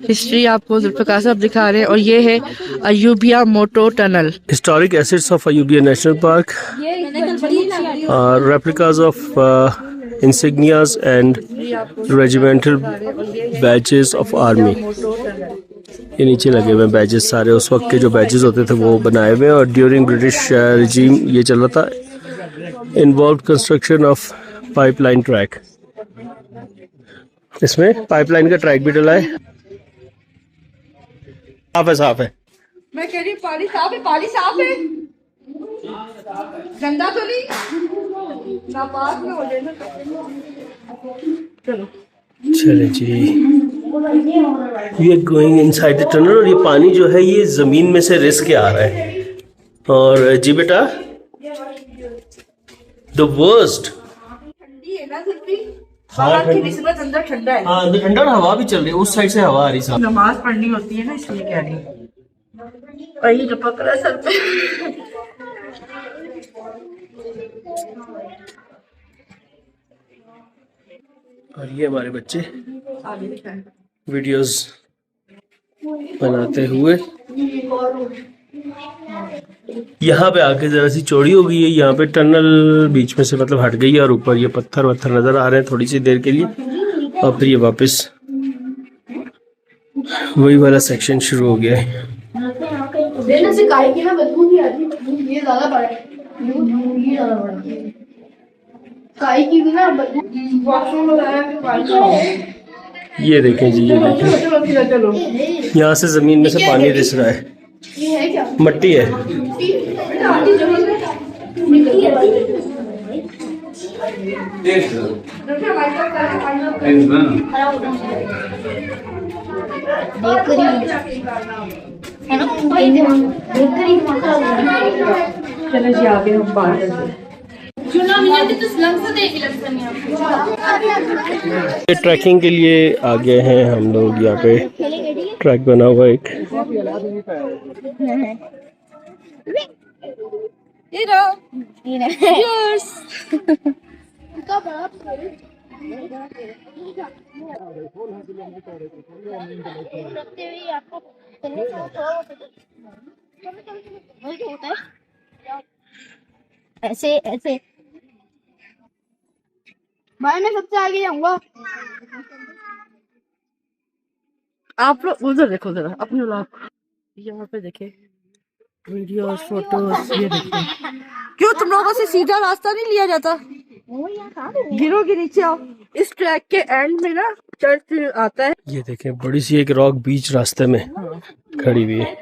हिस्ट्री आपको जुल्फिकार साहब दिखा रहे हैं। और ये है अयूबिया मोटो tunnel. Historic assets of Ayubia National Park, replicas of insignias and regimental badges of army। ये नीचे लगे हुए बैजेस सारे, उस वक्त के जो बैजेस होते थे वो बनाए हुए हैं। और ड्यूरिंग ब्रिटिश रिजीम ये चल रहा था। Involve construction of pipeline track, इसमें पाइपलाइन का ट्रैक भी डला है। साफ है, साफ है। मैं कह रही पानी साफ है, पानी साफ है, गंदा तो नहीं, नापाक में हो जाए ना। चलो चले जी, we are going inside the tunnel. और ये पानी जो है ये जमीन में से रिस के आ रहा है। और जी बेटा, द वर्स्ट। ठंडी है ना सिर्फ, हाँ की निस्बत अंदर ठंडा है। हाँ अंदर ठंडा और हवा भी चल रही है, उस साइड से हवा आ रही साहब। नमाज पढ़नी होती है ना इसलिए कह रही हूँ। वही टपक रहा सर पे। और ये हमारे बच्चे वीडियोस बनाते हुए। यहाँ पे आके जरा सी चौड़ी हो गई है, यहाँ पे टनल बीच में से मतलब हट गई है और ऊपर ये पत्थर वत्थर नजर आ रहे हैं थोड़ी सी देर के लिए। और फिर ये वापस वही वाला सेक्शन शुरू हो गया है। देने से गाय की ना बदबू नहीं आती, ये ज्यादा बड़ा है, ये ज्यादा बड़ा है। गाय की भी ना बदबू वॉशरूम लगाया फिर बाल्टी। ये देखें जी, ये देखें, यहाँ से जमीन में से पानी रिस रहा है। ये है क्या? मट्टी है। चलो जी आगे हम बात करते हैं। ट्रैकिंग के लिए आ गए हैं हम लोग। यहाँ पे ट्रैक बना हुआ है एक। ऐसे ऐसे भाई मैं सबसे आगे जाऊंगा। आप लोग उधर देखो जरा अपने लोग, यहाँ पे देखे वीडियोस फोटोस ये देखो। क्यों तुम लोगों से सीधा रास्ता नहीं लिया जाता? गिरोगे नीचे आओ। इस ट्रैक के एंड में ना चर्च आता है। ये देखें बड़ी सी एक रॉक बीच रास्ते में खड़ी हुई है।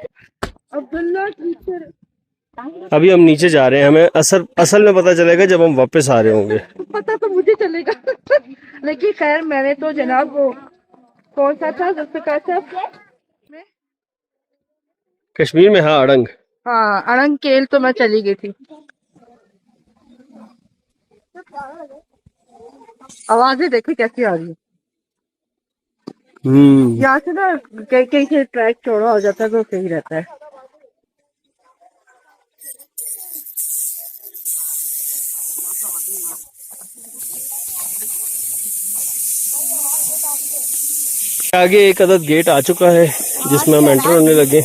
अब्दुल्ला टीचर अभी हम नीचे जा रहे हैं, हमें असल में पता चलेगा जब हम वापस आ रहे होंगे। पता तो मुझे चलेगा लेकिन खैर मैंने तो जनाब वो कौन सा था कश्मीर में, हाँ अड़ंग। हाँ अड़ंग केल तो मैं चली गई थी। आवाजें देखो कैसी आ रही है। यहाँ से ना कहीं कहीं से ट्रैक चौड़ा हो जाता है तो सही रहता है। आगे एक अदद गेट आ चुका है जिसमें हम एंटर होने लगे।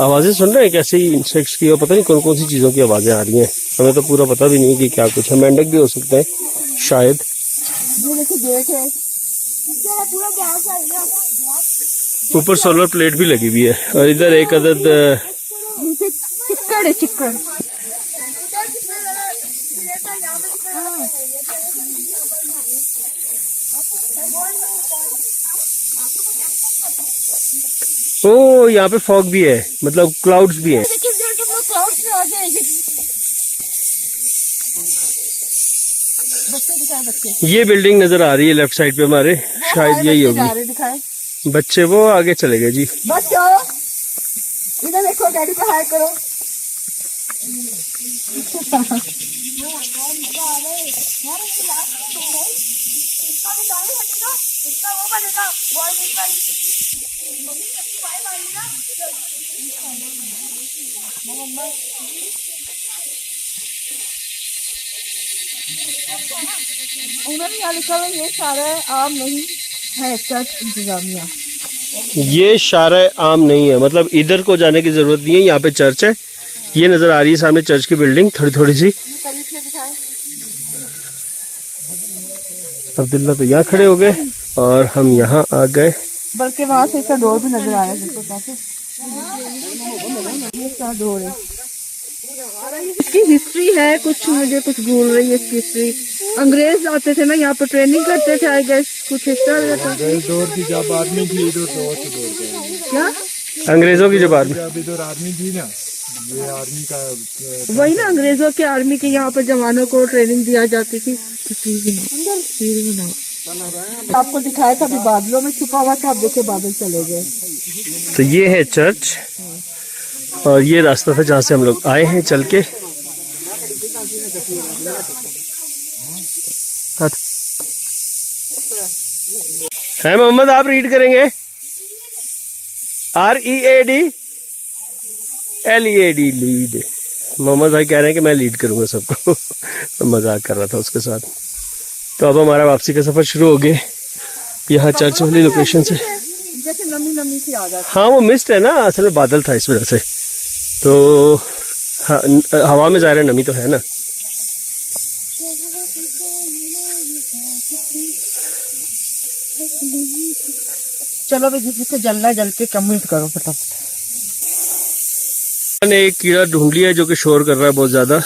आवाजें सुन रहे हैं कैसे इंसेक्ट्स की, और पता नहीं कौन कौन सी चीजों की आवाजें आ रही हैं। हमें तो पूरा पता भी नहीं कि क्या कुछ है। मेंढक भी हो सकते हैं शायद। ऊपर सोलर प्लेट भी लगी हुई है और इधर एक अदद चिक्कड़ है चिक्कड़। ओ यहाँ पे फॉग भी है, मतलब क्लाउड्स भी हैं। ये बिल्डिंग नजर आ रही है लेफ्ट साइड पे हमारे, शायद यही होगी। बच्चे वो आगे चले गए जी। बच्चों इधर देखो, डैडी को हाय करो। उन्होंने क्या लिखा है? ये सारा आम नहीं है चर्च इंतजामिया। ये शारा आम नहीं है, मतलब इधर को जाने की जरूरत नहीं है। यहाँ पे चर्च है, ये नजर आ रही है सामने चर्च की बिल्डिंग थोड़ी थोड़ी सी। अब्दुल्ला तो यहाँ खड़े हो गए और हम यहाँ आ गए। बल्कि वहाँ से इसका डोर भी नजर आया जिसको काफी। इसका डोर है, इसकी हिस्ट्री है कुछ, मुझे कुछ भूल रही है इसकी हिस्ट्री। अंग्रेज आते थे ना यहाँ पर, ट्रेनिंग करते थे आई गेस, कुछ हिस्सा रहता था। दौर की जब आर्मी थी इधर तो क्या अंग्रेजों की जब आर्मी, जब इधर आर्मी थी ना, ये आर्मी का वही ना, अंग्रेजों के आर्मी के यहाँ पर जवानों को ट्रेनिंग दिया जाती थी। आपको दिखाया था अभी बादलों में छुपा हुआ था, आप देखे बादल चले गए। तो ये है चर्च और ये रास्ता था जहाँ से हम लोग आए हैं चल के। है मोहम्मद, आप रीड करेंगे? READ lead. मोहम्मद भाई कह रहे हैं कि मैं लीड करूंगा सबको तो मजाक कर रहा था उसके साथ। तो अब हमारा वापसी का सफर शुरू हो गया यहाँ चर्च वाली लोकेशन से। जैसे नमी नमी सी आ जाती। हाँ वो मिस्ट है ना, असल में बादल था इस वजह से, तो हवा में जा रहे नमी तो है ना। चलो भाई जिससे जलना जल के कमेंट करो फटाफट। मैंने एक कीड़ा ढूंढ लिया जो कि शोर कर रहा है बहुत ज्यादा।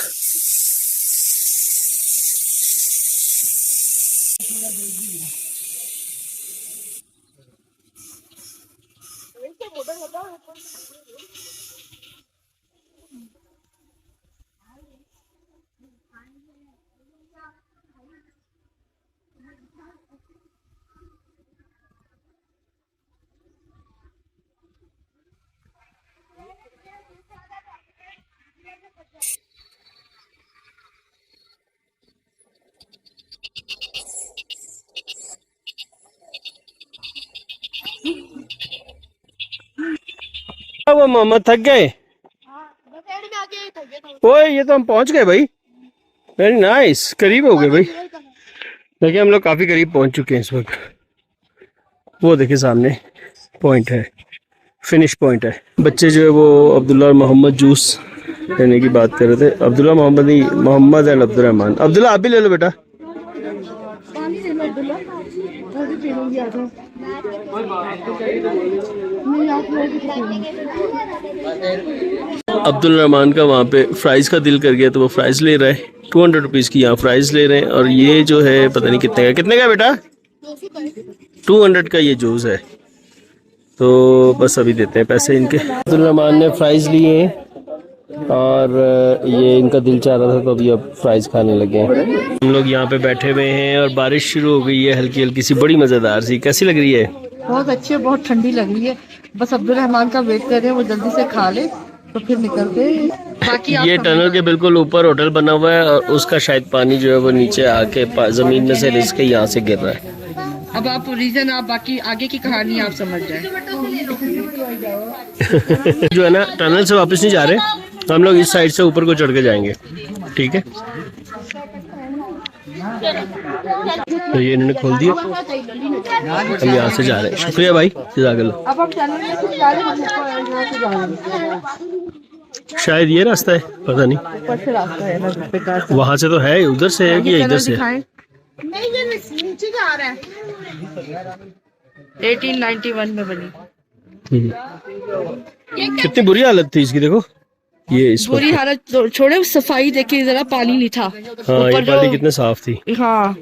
वो मोहम्मद थक गए? ओए ये तो हम पहुंच गए भाई। वेरी नाइस, करीब हो गए भाई। देखिए हम लोग काफी करीब पहुंच चुके हैं इस वक्त। वो देखिए सामने पॉइंट है, फिनिश पॉइंट है। बच्चे जो है वो अब्दुल्ला और मोहम्मद जूस लेने की बात कर रहे थे। अब्दुल्ला मोहम्मद नहीं, मोहम्मद एंड अब्दुर्रहमान। अब्दुल्ला आप भी ले लो बेटा। पानी ले लो अब्दुल्ला, वो भी पी लूंगी। अब्दुल रहमान का वहाँ पे फ्राइज़ का दिल कर गया तो वो फ्राइज़ ले रहा है। 200 रुपीज़ की यहाँ फ्राइज़ ले रहे हैं। और ये जो है पता नहीं कितने का बेटा, 200 का ये जूस है। तो बस अभी देते हैं पैसे इनके। अब्दुल रहमान ने फ्राइज़ लिए हैं और ये इनका दिल चाह रहा था तो अभी अब फ्राइज़ खाने लगे हैं। हम लोग यहाँ पे बैठे हुए हैं और बारिश शुरू हो गई है, हल्की हल्की सी, बड़ी मज़ेदार सी। कैसी लग रही है? बहुत अच्छी है, बहुत ठंडी लग रही है। बस अब्दुल रहमान का वेट कर रहे हैं, वो जल्दी से खा ले तो फिर निकलते हैं। बाकी आप ये टनल के बिल्कुल ऊपर होटल बना हुआ है और उसका शायद पानी जो है वो नीचे आके जमीन में से रिस के यहाँ से गिर रहा है। अब आप रीजन, आप बाकी आगे की कहानी आप समझ जाए। जो है ना, टनल से वापस नहीं जा रहे, हम लोग इस साइड से ऊपर को चढ़ के जाएंगे, ठीक है? तो ये इन्होंने खोल दिया, हम यहाँ से जा रहे हैं। शुक्रिया भाई, जज़ाकल्लाह। अब आप चैनल में से जा रहे हैं, हम यहाँ से जा रहे हैं। शायद ये रास्ता है, पता नहीं। ऊपर से रास्ता है ना, बेकार से। वहाँ से तो है, उधर से है कि इधर से? नहीं, ये नीचे जा रहा है। 1891 में बनी। कितनी बुरी हालत थी इसकी, देखो ये इस बुरी हालत छोड़े, सफाई देखिए जरा, पानी नहीं था। हाँ, ये पानी कितने साफ थी। हाँ,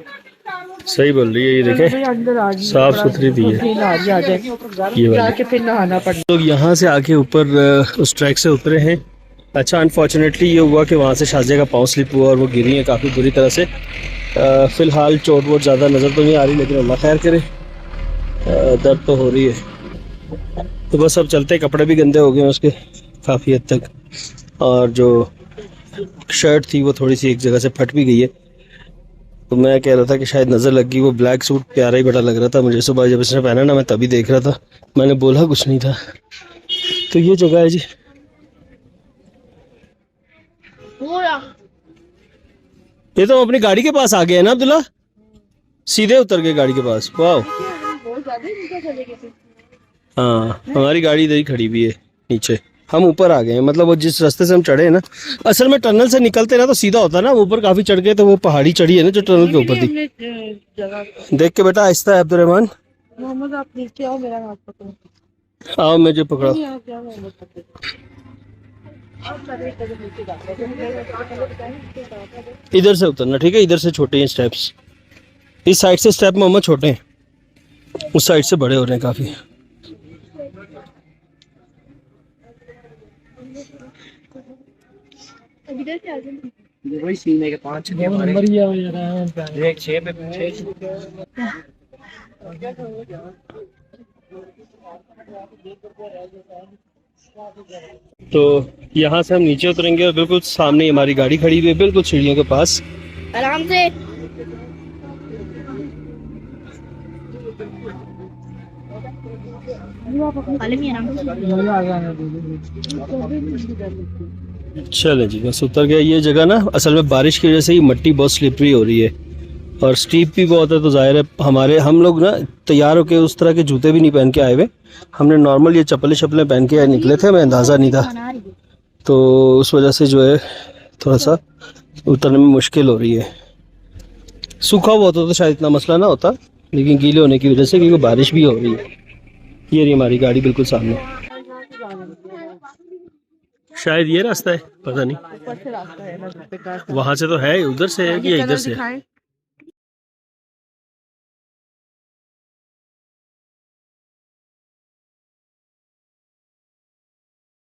सही बोल रही है, ये देखें अंदर आ गई, साफ सुथरी थी ये वाली। जाके फिर नहाना पड़। लोग यहाँ से आके ऊपर उस ट्रैक से उतरे हैं। अच्छा, अनफॉर्चुनेटली ये हुआ कि वहाँ से शाजिया का पाँव स्लिप हुआ और वो गिरी है काफ़ी बुरी तरह से। फ़िलहाल चोट वोट ज़्यादा नज़र तो नहीं आ रही, लेकिन अल्लाह खैर करे, दर्द तो हो रही है। तो बस अब चलते, कपड़े भी गंदे हो गए हैं उसके काफ़ी हद तक, और जो शर्ट थी वो थोड़ी सी एक जगह से फट भी गई है। तो मैं कह रहा था कि शायद नज़र लग गई, वो ब्लैक सूट प्यारा ही बड़ा लग रहा था मुझे। सुबह जब इसने पहना ना, मैं तभी देख रहा था, मैंने बोला कुछ नहीं था। तो ये जगह है जी, ये तो हम अपनी गाड़ी के पास आ गए हैं ना अब्दुल्ला, सीधे उतर गए गाड़ी के पास। वाह, हाँ, हमारी गाड़ी इधर ही खड़ी हुई है नीचे, हम ऊपर आ गए हैं। मतलब वो जिस रास्ते से हम चढ़े हैं ना, असल में टनल से निकलते ना तो सीधा होता है ना, ऊपर काफी चढ़ गए तो वो पहाड़ी चढ़ी है ना जो टनल के ऊपर थी। देख के बेटा, आहिस्ता है अब्दुल रहमान। मोहम्मद, आप नीचे आओ, मेरा हाथ पकड़ो। आओ, मैं जो पकड़ा। इधर से उतरना, ठीक है? इधर से छोटे हैं स्टेप्स, इस साइड से स्टेप मोहम्मद छोटे हैं, उस साइड से बड़े हो रहे हैं काफी। वही सीन है कि 5 नंबर ही आ रहा है, एक 6 पे 6। तो यहाँ से हम नीचे उतरेंगे और बिल्कुल सामने हमारी गाड़ी खड़ी हुई है, बिल्कुल सीढ़ियों के पास। आराम से। चले जी, बस उतर गया। ये जगह ना असल में बारिश की वजह से ही मिट्टी बहुत स्लिपरी हो रही है और स्टीप भी बहुत है, तो जाहिर है हम लोग ना तैयार होके उस तरह के जूते भी नहीं पहन के आए हुए, हमने नॉर्मल ये चप्पलें पहन के निकले थे, हमें अंदाज़ा नहीं था, तो उस वजह से जो है थोड़ा सा उतरने में मुश्किल हो रही है। सूखा हुआ होता तो शायद इतना मसला ना होता, लेकिन गीले होने की वजह से, क्योंकि बारिश भी हो रही है। ये रही हमारी गाड़ी बिल्कुल सामने। शायद ये रास्ता है, पता नहीं। ऊपर से रास्ता है ना, बेकार से। वहाँ से तो है, उधर से है कि इधर से?